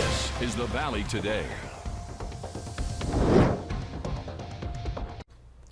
This is the Valley Today.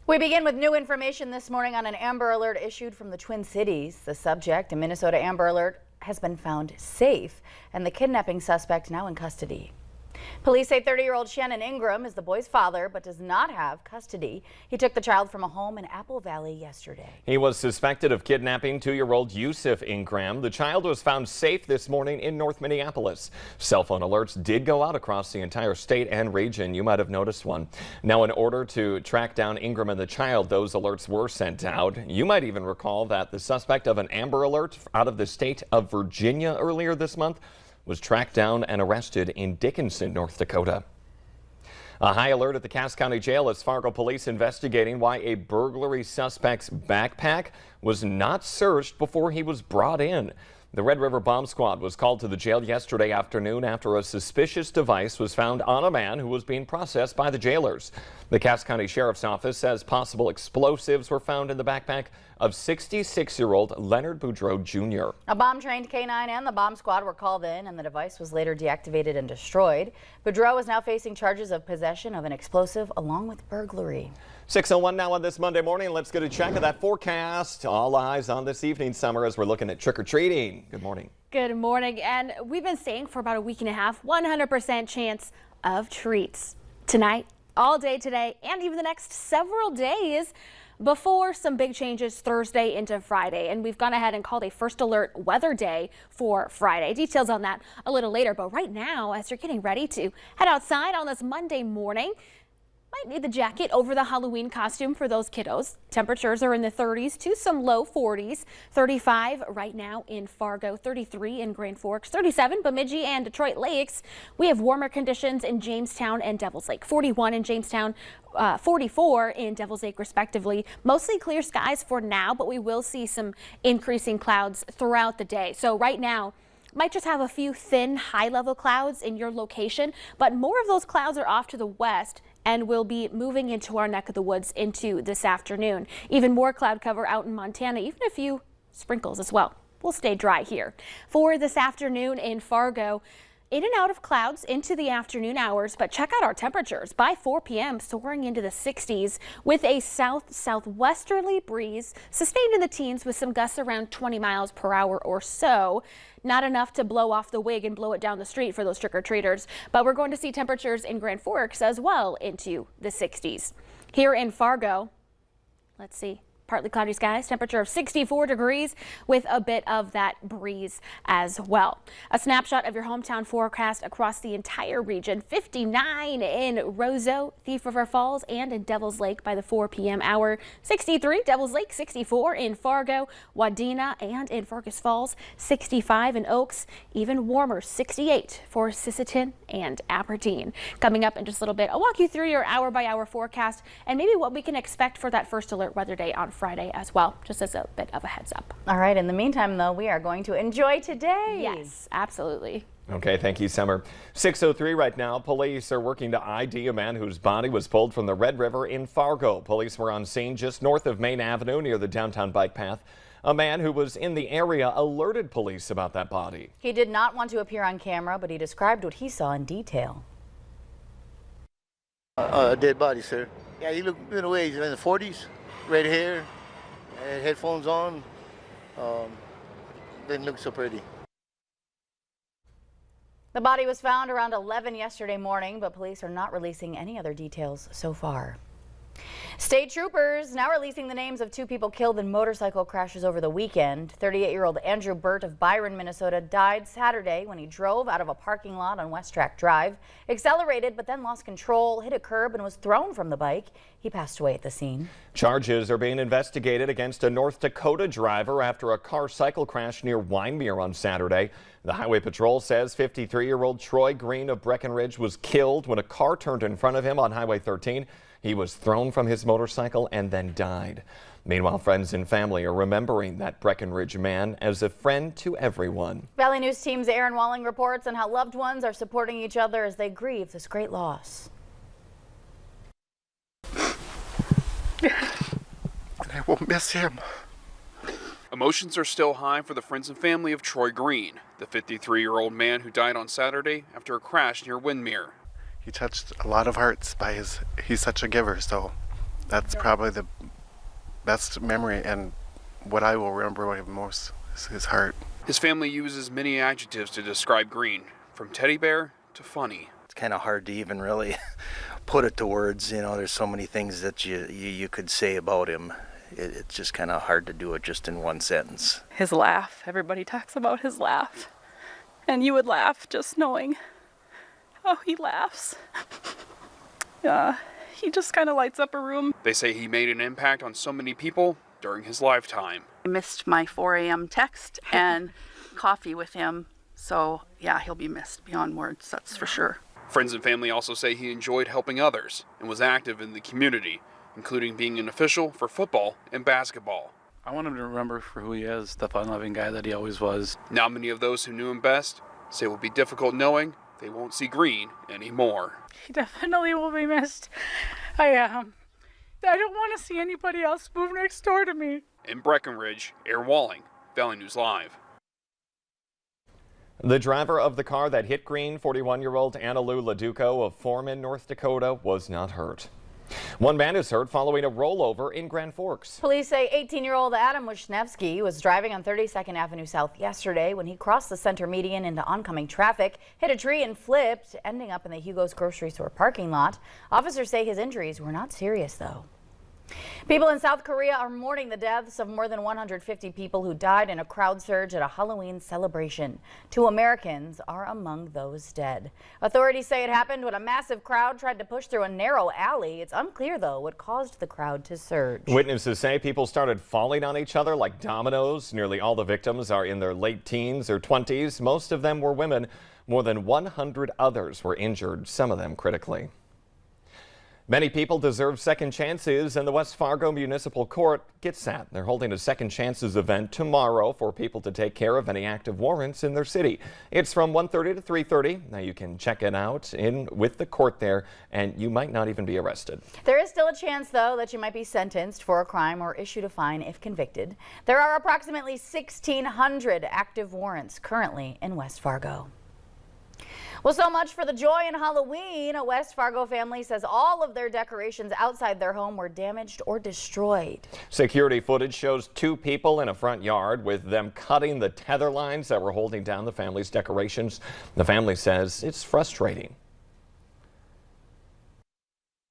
We begin with new information this morning on an Amber Alert issued from the Twin Cities. The subject, a Minnesota Amber Alert, has been found safe, and the kidnapping suspect now in custody. Police say 30-year-old Shannon Ingram is the boy's father, but does not have custody. He took the child from a home in Apple Valley yesterday. He was suspected of kidnapping 2-year-old Yusuf Ingram. The child was found safe this morning in North Minneapolis. Cell phone alerts did go out across the entire state and region. You might have noticed one. Now, in order to track down Ingram and the child, those alerts were sent out. You might even recall that the suspect of an Amber Alert out of the state of Virginia earlier this month was tracked down and arrested in Dickinson, North Dakota. A high alert at the Cass County Jail as Fargo police investigating why a burglary suspect's backpack was not searched before he was brought in. The Red River Bomb Squad was called to the jail yesterday afternoon after a suspicious device was found on a man who was being processed by the jailers. The Cass County Sheriff's Office says possible explosives were found in the backpack of 66-year-old Leonard Boudreau Jr. A bomb-trained K-9 and the bomb squad were called in, and the device was later deactivated and destroyed. Boudreau is now facing charges of possession of an explosive along with burglary. 6:01 now on this Monday morning. Let's get a check of that forecast. All eyes on this evening, Summer, as we're looking at trick-or-treating. Good morning. Good morning. And we've been saying for about a week and a half, 100% chance of treats tonight, all day today, and even the next several days before some big changes Thursday into Friday. And we've gone ahead and called a first alert weather day for Friday. Details on that a little later. But right now, as you're getting ready to head outside on this Monday morning, might need the jacket over the Halloween costume for those kiddos. Temperatures are in the 30s to some low 40s. 35 right now in Fargo, 33 in Grand Forks, 37 Bemidji and Detroit Lakes. We have warmer conditions in Jamestown and Devils Lake, 41 in Jamestown, 44 in Devils Lake respectively. Mostly clear skies for now, but we will see some increasing clouds throughout the day. So right now, might just have a few thin high-level clouds in your location, but more of those clouds are off to the west and will be moving into our neck of the woods into this afternoon. Even more cloud cover out in Montana, even a few sprinkles as well. We'll stay dry here. For this afternoon in Fargo, in and out of clouds into the afternoon hours, but check out our temperatures. By 4 p.m. soaring into the 60s with a south-southwesterly breeze sustained in the teens with some gusts around 20 miles per hour or so. Not enough to blow off the wig and blow it down the street for those trick-or-treaters, but we're going to see temperatures in Grand Forks as well into the 60s. Here in Fargo, let's see. Partly cloudy skies, temperature of 64 degrees with a bit of that breeze as well. A snapshot of your hometown forecast across the entire region. 59 in Roseau, Thief River Falls, and in Devils Lake by the 4 p.m. hour. 63 Devils Lake, 64 in Fargo, Wadena, and in Fergus Falls. 65 in Oaks, even warmer, 68 for Sisseton and Aberdeen. Coming up in just a little bit, I'll walk you through your hour-by-hour forecast and maybe what we can expect for that first alert weather day on Friday as well, just as a bit of a heads up. All right, in the meantime, though, we are going to enjoy today. Yes, absolutely. Okay, thank you, Summer. 6:03 right now. Police are working to ID a man whose body was pulled from the Red River in Fargo. Police were on scene just north of Main Avenue near the downtown bike path. A man who was in the area alerted police about that body. He did not want to appear on camera, but he described what he saw in detail. A dead body, sir. Yeah, he looked in a way, he's in the 40s, red hair, had headphones on. Didn't look so pretty. The body was found around 11 yesterday morning, but police are not releasing any other details so far. State troopers now releasing the names of 2 people killed in motorcycle crashes over the weekend. 38-year-old Andrew Burt of Byron, Minnesota died Saturday when he drove out of a parking lot on West Track Drive, accelerated but then lost control, hit a curb and was thrown from the bike. He passed away at the scene. Charges are being investigated against a North Dakota driver after a car-cycle crash near Winemere on Saturday. The Highway Patrol says 53-year-old Troy Green of Breckenridge was killed when a car turned in front of him on Highway 13. He was thrown from his motorcycle and then died. Meanwhile, friends and family are remembering that Breckenridge man as a friend to everyone. Valley News Team's Aaron Walling reports on how loved ones are supporting each other as they grieve this great loss. And I will miss him. Emotions are still high for the friends and family of Troy Green, the 53-year-old man who died on Saturday after a crash near Windmere. He touched a lot of hearts he's such a giver, so that's probably the best memory and what I will remember him most is his heart. His family uses many adjectives to describe Green, from teddy bear to funny. It's kind of hard to even really put it to words. You know, there's so many things that you could say about him. It's just kind of hard to do it just in one sentence. His laugh, everybody talks about his laugh. And you would laugh just knowing how he laughs. He just kind of lights up a room. They say he made an impact on so many people during his lifetime. I missed my 4 a.m. text and coffee with him. So yeah, he'll be missed beyond words, that's for sure. Friends and family also say he enjoyed helping others and was active in the community, including being an official for football and basketball. I want him to remember for who he is, the fun-loving guy that he always was. Now many of those who knew him best say it will be difficult knowing they won't see Green anymore. He definitely will be missed. I don't want to see anybody else move next door to me. In Breckenridge, Aaron Walling, Valley News Live. The driver of the car that hit Green, 41-year-old Annalou Leduco of Foreman, North Dakota, was not hurt. One man is hurt following a rollover in Grand Forks. Police say 18-year-old Adam Wisniewski was driving on 32nd Avenue South yesterday when he crossed the center median into oncoming traffic, hit a tree and flipped, ending up in the Hugo's grocery store parking lot. Officers say his injuries were not serious, though. People in South Korea are mourning the deaths of more than 150 people who died in a crowd surge at a Halloween celebration. 2 Americans are among those dead. Authorities say it happened when a massive crowd tried to push through a narrow alley. It's unclear, though, what caused the crowd to surge. Witnesses say people started falling on each other like dominoes. Nearly all the victims are in their late teens or 20s. Most of them were women. More than 100 others were injured, some of them critically. Many people deserve second chances, and the West Fargo Municipal Court gets that. They're holding a Second Chances event tomorrow for people to take care of any active warrants in their city. It's from 1:30 to 3:30. Now you can check it out with the court there, and you might not even be arrested. There is still a chance, though, that you might be sentenced for a crime or issued a fine if convicted. There are approximately 1,600 active warrants currently in West Fargo. Well, so much for the joy in Halloween. A West Fargo family says all of their decorations outside their home were damaged or destroyed. Security footage shows 2 people in a front yard with them cutting the tether lines that were holding down the family's decorations. The family says it's frustrating.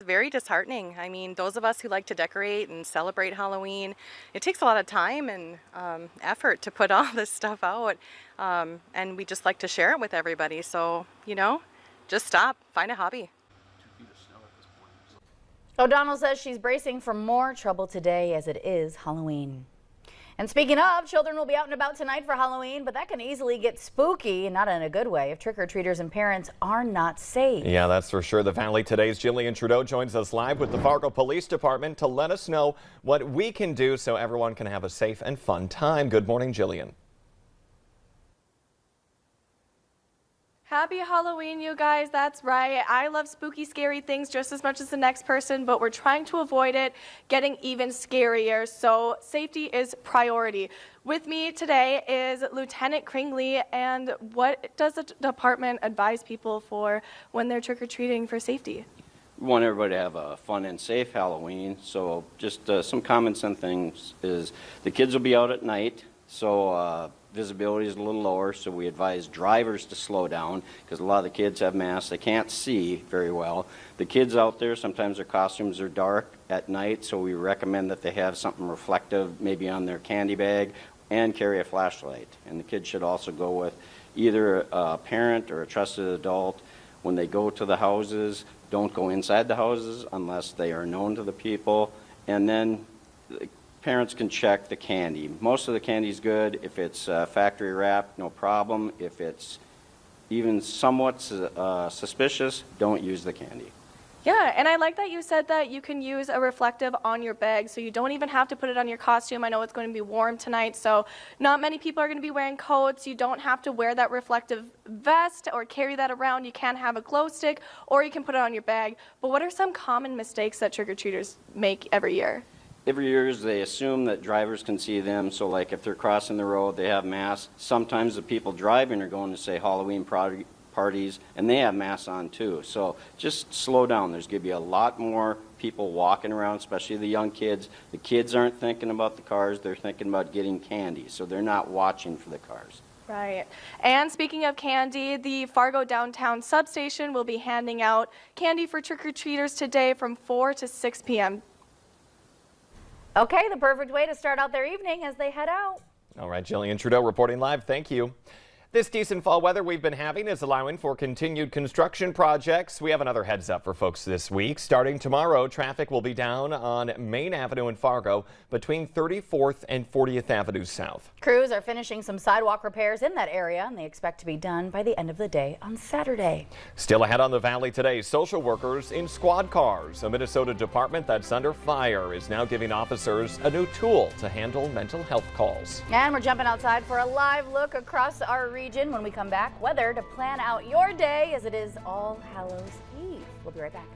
Very disheartening. I mean, those of us who like to decorate and celebrate Halloween, it takes a lot of time and effort to put all this stuff out, and we just like to share it with everybody. So, you know, just stop, find a hobby. O'Donnell says she's bracing for more trouble today as it is Halloween. And speaking of, children will be out and about tonight for Halloween, but that can easily get spooky, and not in a good way, if trick-or-treaters and parents are not safe. Yeah, that's for sure. The Valley Today's Jillian Trudeau joins us live with the Fargo Police Department to let us know what we can do so everyone can have a safe and fun time. Good morning, Jillian. Happy Halloween, you guys. That's right. I love spooky, scary things just as much as the next person, but we're trying to avoid it getting even scarier. So safety is priority. With me today is Lieutenant Kringley. And what does the department advise people for when they're trick-or-treating for safety? We want everybody to have a fun and safe Halloween. So just some common sense things is the kids will be out at night. So visibility is a little lower, so we advise drivers to slow down because a lot of the kids have masks. They can't see very well. The kids out there, sometimes their costumes are dark at night, so we recommend that they have something reflective maybe on their candy bag and carry a flashlight. And the kids should also go with either a parent or a trusted adult. When they go to the houses, don't go inside the houses unless they are known to the people. And then parents can check the candy. Most of the candy is good. If it's factory wrapped, no problem. If it's even somewhat suspicious, don't use the candy. Yeah, and I like that you said that you can use a reflective on your bag, so you don't even have to put it on your costume. I know it's going to be warm tonight, so not many people are going to be wearing coats. You don't have to wear that reflective vest or carry that around. You can have a glow stick, or you can put it on your bag. But what are some common mistakes that trick-or-treaters make every year? every year they assume that drivers can see them, so like if they're crossing the road, they have masks. Sometimes the people driving are going to say Halloween parties, and they have masks on too. So just slow down. There's going to be a lot more people walking around, especially the young kids. The kids aren't thinking about the cars, they're thinking about getting candy, so they're not watching for the cars. Right. And speaking of candy, the Fargo Downtown Substation will be handing out candy for trick-or-treaters today from 4 to 6 p.m. Okay, the perfect way to start out their evening as they head out. All right, Jillian Trudeau reporting live. Thank you. This decent fall weather we've been having is allowing for continued construction projects. We have another heads up for folks this week. Starting tomorrow, traffic will be down on Main Avenue in Fargo between 34th and 40th Avenue South. Crews are finishing some sidewalk repairs in that area, and they expect to be done by the end of the day on Saturday. Still ahead on the Valley today, social workers in squad cars. A Minnesota department that's under fire is now giving officers a new tool to handle mental health calls. And we're jumping outside for a live look across our region. When we come back, weather to plan out your day as it is All Hallows Eve. We'll be right back.